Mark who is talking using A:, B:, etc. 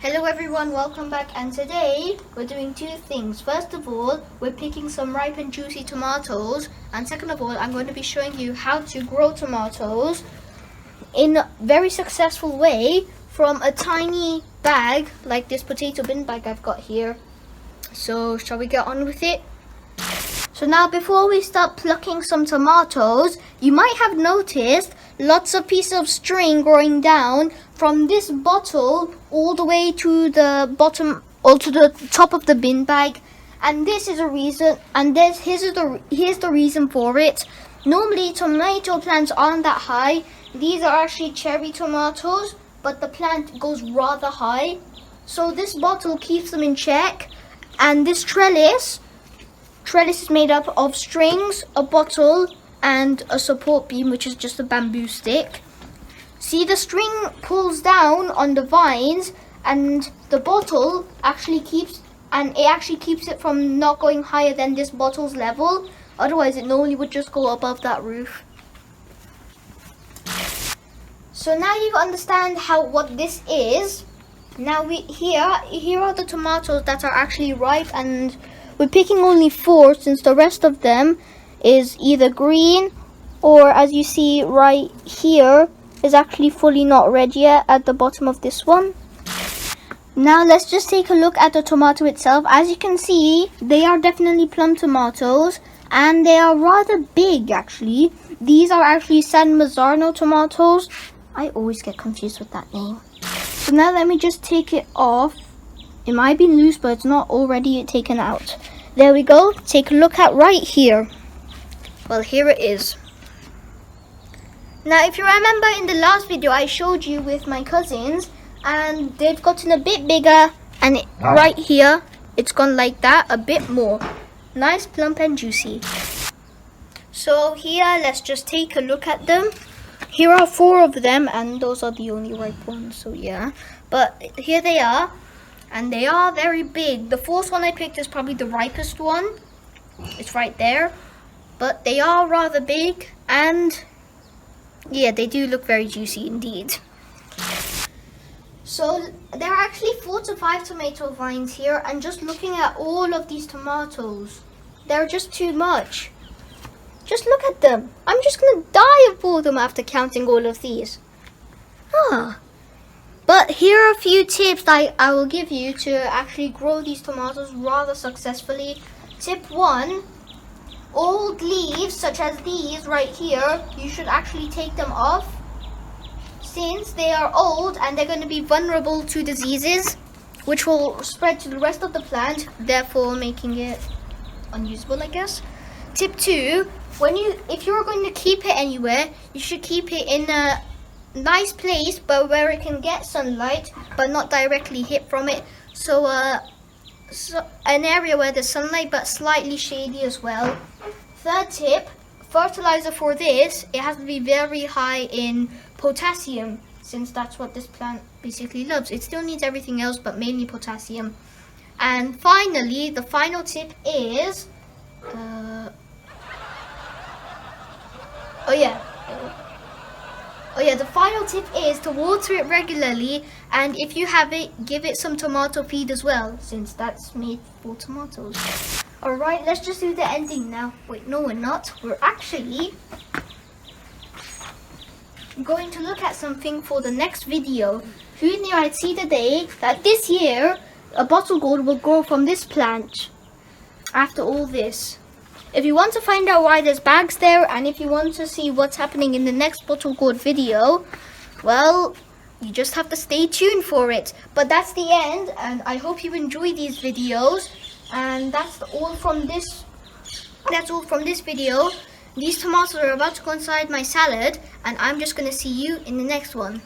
A: Hello everyone, welcome back, and today we're doing two things. First of all, we're picking some ripe and juicy tomatoes, and second of all, I'm going to be showing you how to grow tomatoes in a very successful way from a tiny bag like this potato bin bag I've got here. So shall we get on with it? So now before we start plucking some tomatoes, you might have noticed lots of pieces of string growing down from this bottle all the way to the bottom or to the top of the bin bag, and this is a reason, and here's the reason for it. Normally tomato plants aren't that high. These are actually cherry tomatoes, but the plant goes rather high, so this bottle keeps them in check. And this trellis is made up of strings, a bottle, and a support beam, which is just a bamboo stick. See, the string pulls down on the vines, and the bottle actually keeps it from not going higher than this bottle's level. Otherwise, it normally would just go above that roof. So now you understand what this is. Now here are the tomatoes that are actually ripe, and we're picking only 4 since the rest of them is either green or, as you see right here, is actually fully not red yet at the bottom of this one. Now let's just take a look at the tomato itself. As you can see, they are definitely plum tomatoes, and they are rather big actually. These are actually San Marzano tomatoes. I always get confused with that name. So now let me just take it off. It might be loose, but it's not already taken out. There we go. Take a look at right here. Well, here it is. Now, if you remember in the last video, I showed you with my cousins, and they've gotten a bit bigger, and right here, it's gone like that, a bit more. Nice, plump, and juicy. So here, let's just take a look at them. Here are 4 of them, and those are the only ripe ones, so yeah. But here they are, and they are very big. The 4th one I picked is probably the ripest one. It's right there. But they are rather big, and yeah, they do look very juicy indeed. So there are actually 4 to 5 tomato vines here, and just looking at all of these tomatoes, they're just too much. Just look at them. I'm just gonna die of boredom after counting all of these. But here are a few tips that I will give you to actually grow these tomatoes rather successfully. Tip 1. Old leaves such as these right here, you should actually take them off, since they are old and they're going to be vulnerable to diseases which will spread to the rest of the plant, therefore making it unusable, I guess. Tip 2, if you're going to keep it anywhere, you should keep it in a nice place but where it can get sunlight but not directly hit from it. So an area where there's sunlight but slightly shady as well. Third tip, fertilizer for this, it has to be very high in potassium, since that's what this plant basically loves. It still needs everything else, but mainly potassium. And finally, the final tip is the final tip is to water it regularly, and if you have it, give it some tomato feed as well, since that's made for tomatoes. Alright, let's just do the ending now. Wait, no we're not. We're actually going to look at something for the next video. Who knew I'd see the day that this year a bottle gourd will grow from this plant after all this. If you want to find out why there's bags there, and if you want to see what's happening in the next bottle gourd video, well, you just have to stay tuned for it. But that's the end, and I hope you enjoy these videos. And that's all from this video. These tomatoes are about to go inside my salad, and I'm just going to see you in the next one.